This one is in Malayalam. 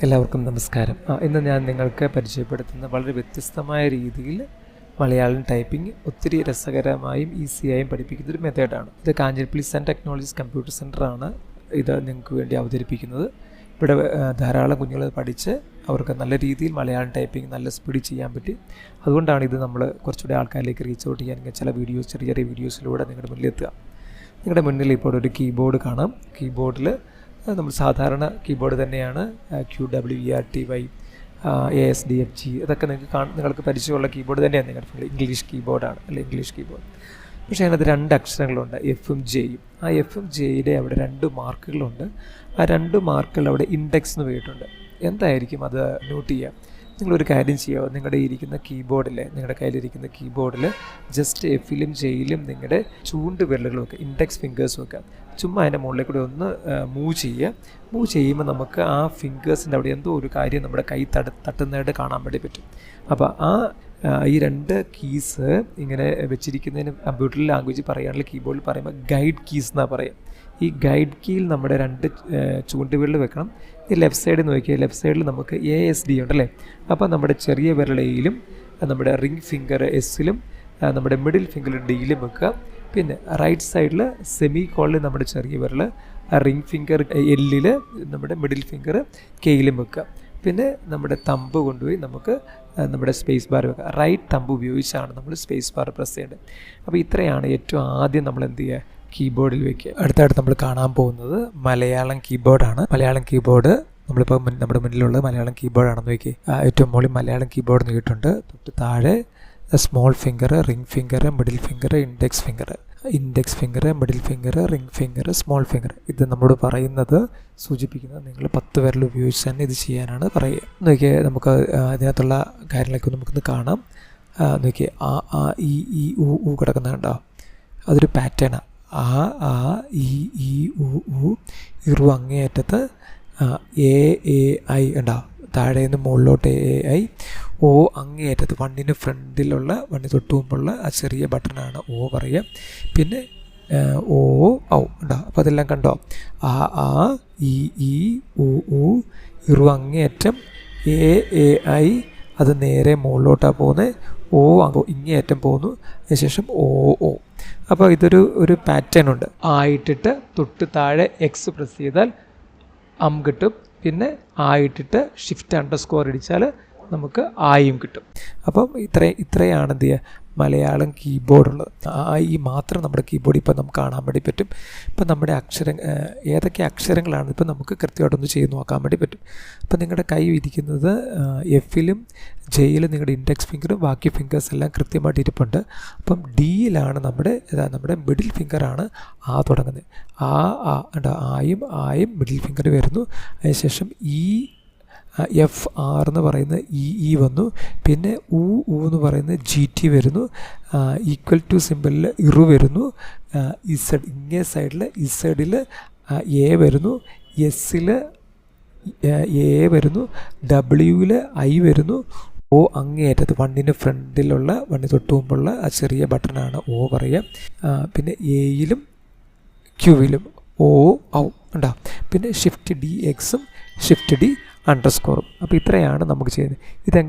എല്ലാവർക്കും നമസ്കാരം. ഇന്ന് ഞാൻ നിങ്ങൾക്ക് പരിചയപ്പെടുത്തുന്ന വളരെ വ്യത്യസ്തമായ രീതിയിൽ മലയാളം ടൈപ്പിംഗ് ഒത്തിരി രസകരമായും ഈസിയായും പഠിപ്പിക്കുന്ന ഒരു മെത്തേഡാണ്. ഇത് കാഞ്ഞിരപ്പള്ളി സെൻ ടെക്നോളജീസ് കമ്പ്യൂട്ടർ സെൻ്ററാണ് ഇത് നിങ്ങൾക്ക് വേണ്ടി അവതരിപ്പിക്കുന്നത്. ഇവിടെ ധാരാളം കുഞ്ഞുങ്ങൾ പഠിച്ച് അവർക്ക് നല്ല രീതിയിൽ മലയാളം ടൈപ്പിംഗ് നല്ല സ്പീഡിൽ ചെയ്യാൻ പറ്റി. അതുകൊണ്ടാണ് ഇത് നമ്മൾ കുറച്ചുകൂടി ആൾക്കാരിലേക്ക് റീച്ച് ഔട്ട് ചെയ്യാൻ ചില വീഡിയോസ്, ചെറിയ ചെറിയ വീഡിയോസിലൂടെ നിങ്ങളുടെ മുന്നിലെത്തുക. നിങ്ങളുടെ മുന്നിൽ ഇപ്പോൾ ഒരു കീബോർഡ് കാണാം. കീബോർഡിൽ നമ്മൾ സാധാരണ കീബോർഡ് തന്നെയാണ്. QWERTY, ASDFG ഇതൊക്കെ നിങ്ങൾക്ക് പരിചയമുള്ള കീബോർഡ് തന്നെയാണ് നിങ്ങളുടെ ഇംഗ്ലീഷ് കീബോർഡാണ്, അല്ലെങ്കിൽ ഇംഗ്ലീഷ് കീബോർഡ്. പക്ഷേ അതിനകത്ത് 2 അക്ഷരങ്ങളുണ്ട്, എഫും ജെയും. ആ എഫും ജെയുടെ അവിടെ 2 മാർക്കുകളുണ്ട്. ആ 2 മാർക്കുകൾ അവിടെ ഇൻഡെക്സ് എന്ന് പോയിട്ടുണ്ട്. എന്തായിരിക്കും അത് നോട്ട് ചെയ്യുക? നിങ്ങളൊരു കാര്യം ചെയ്യുക, നിങ്ങളുടെ നിങ്ങളുടെ കയ്യിലിരിക്കുന്ന കീബോർഡിൽ ജസ്റ്റ് എഫിലും ജെയിലും നിങ്ങളുടെ ചൂണ്ട് വിരലുകൾ വെക്കുക, ഇൻഡെക്സ് ഫിംഗേഴ്സ് വെക്കുക. ചുമ്മാ അതിൻ്റെ മുകളിൽ കൂടെ ഒന്ന് മൂവ് ചെയ്യുക. മൂവ് ചെയ്യുമ്പോൾ നമുക്ക് ആ ഫിംഗേഴ്സിൻ്റെ അവിടെ എന്തോ ഒരു കാര്യം നമ്മുടെ കൈ തട്ടുന്നതായിട്ട് കാണാൻ വേണ്ടി പറ്റും. അപ്പോൾ ഈ 2 കീസ് ഇങ്ങനെ വെച്ചിരിക്കുന്നതിന് കമ്പ്യൂട്ടർ ലാംഗ്വേജ് പറയുകയാണെങ്കിൽ കീബോർഡിൽ പറയുമ്പോൾ ഗൈഡ് കീസ് എന്നാണ് പറയുക. ഈ ഗൈഡ് കീയിൽ നമ്മുടെ 2 ചൂണ്ടുവിരൽ വെക്കണം. ഈ ലെഫ്റ്റ് സൈഡിൽ നോക്കിയാൽ ലെഫ്റ്റ് സൈഡിൽ നമുക്ക് ASD ഉണ്ടല്ലേ. അപ്പോൾ നമ്മുടെ ചെറിയ വിരൽ എയിലും നമ്മുടെ റിംഗ് ഫിംഗർ എസ്സിലും നമ്മുടെ മിഡിൽ ഫിംഗർ ഡിയിലും വെക്കുക. പിന്നെ റൈറ്റ് സൈഡിൽ സെമി കോളിൽ നമ്മുടെ ചെറിയ വിരൽ, റിംഗ് ഫിംഗർ എല്ലിൽ, നമ്മുടെ മിഡിൽ ഫിംഗർ കെയിലും വെക്കുക. പിന്നെ നമ്മുടെ തമ്പ് കൊണ്ടുപോയി നമുക്ക് നമ്മുടെ സ്പേസ് ബാർ വെക്കുക. റൈറ്റ് തമ്പ് ഉപയോഗിച്ചാണ് നമ്മൾ സ്പേസ് ബാർ പ്രസ് ചെയ്യേണ്ടത്. അപ്പോൾ ഇത്രയാണ് ഏറ്റവും ആദ്യം നമ്മൾ എന്ത് ചെയ്യുക, കീബോർഡിൽ വെക്കുക. അടുത്തായിട്ട് നമ്മൾ കാണാൻ പോകുന്നത് മലയാളം കീബോർഡാണ്. മലയാളം കീബോർഡ് നമ്മളിപ്പോൾ നമ്മുടെ മുന്നിലുള്ള മലയാളം കീബോർഡാണെന്ന് വയ്ക്കുക. ഏറ്റവും മുകളിൽ മലയാളം കീബോർഡ് നീട്ടുണ്ട്. തൊട്ട് താഴെ small finger, ring finger, middle finger, index finger, middle finger, ring finger, small finger. ഇത് നമ്മോട് പറയുന്നത്, സൂചിപ്പിക്കുന്നത് നിങ്ങൾ 10 വിരൽ ഉപയോഗിച്ച് തന്നെ ഇത് ചെയ്യാനാണ് പറയുക. നോക്കിയാൽ നമുക്ക് അതിനകത്തുള്ള കാര്യങ്ങളൊക്കെ നമുക്കൊന്ന് കാണാം. നോക്കിയാൽ ആ ഈ ഊ കിടക്കുന്ന കണ്ടോ, അതൊരു പാറ്റേണാണ്. ഇറു അങ്ങേയറ്റത്ത് AAI ഉണ്ടോ, താഴെ നിന്ന് മുകളിലോട്ട് AAI. O അങ്ങേയറ്റത്ത് 1ന് ഫ്രണ്ടിലുള്ള 1 തൊട്ട് മുമ്പുള്ള ആ ചെറിയ ബട്ടണാണ് O പറയുക. പിന്നെ O ഉണ്ടോ, അപ്പോൾ അതെല്ലാം കണ്ടോ. ഊ ഇറു അങ്ങേയറ്റം AAI, അത് നേരെ മുകളിലോട്ടാണ് പോകുന്നത്. O ഇങ്ങേയറ്റം പോകുന്നു, അതിനുശേഷം O. അപ്പോൾ ഇതൊരു പാറ്റേൺ ഉണ്ട്. ആയിട്ടിട്ട് തൊട്ട് താഴെ X പ്രസ് ചെയ്താൽ കിട്ടും. പിന്നെ ആയിട്ടിട്ട് ഷിഫ്റ്റ് _ അടിച്ചാൽ നമുക്ക് ആയും കിട്ടും. അപ്പം ഇത്രയാണ് എന്ത് ചെയ്യുക, മലയാളം കീബോർഡുള്ളത്. ഈ മാത്രം നമ്മുടെ കീബോർഡ് ഇപ്പോൾ നമുക്ക് കാണാൻ വേണ്ടി പറ്റും. ഇപ്പം നമ്മുടെ ഏതൊക്കെ അക്ഷരങ്ങളാണ് ഇപ്പം നമുക്ക് കൃത്യമായിട്ടൊന്ന് ചെയ്ത് നോക്കാൻ വേണ്ടി പറ്റും. അപ്പം നിങ്ങളുടെ കൈ ഇരിക്കുന്നത് എഫിലും ജെയിലും നിങ്ങളുടെ ഇൻഡെക്സ് ഫിംഗറും ബാക്കി ഫിംഗേഴ്സ് എല്ലാം കൃത്യമായിട്ട് ഇരിപ്പുണ്ട്. അപ്പം ഡിയിലാണ് നമ്മുടെ മിഡിൽ ഫിംഗറാണ് തുടങ്ങുന്നത്. ആയും മിഡിൽ ഫിംഗർ വരുന്നു. അതിനുശേഷം FR എന്ന് പറയുന്ന E വന്നു. പിന്നെ U എന്ന് പറയുന്ന GT വരുന്നു. ഈക്വൽ ടു സിമ്പിളിൽ ഇറു വരുന്നു. Z ഇങ്ങേ സൈഡിൽ ഇസഡിൽ A വരുന്നു. എസ്സിൽ A വരുന്നു. Wയിൽ I വരുന്നു. O അങ്ങേയറ്റത്ത് 1ന് ഫ്രണ്ടിലുള്ള 1 തൊട്ട് മുമ്പുള്ള ആ ചെറിയ ബട്ടണാണ് O പറയുക. പിന്നെ Aയിലും Qയിലും O ഉണ്ടാവും. പിന്നെ ഷിഫ്റ്റ് D Xും ഷിഫ്റ്റ് D _. അപ്പോൾ ഇത്രയാണ് നമുക്ക് ചെയ്യുന്നത്. ഇതെങ്ങനെ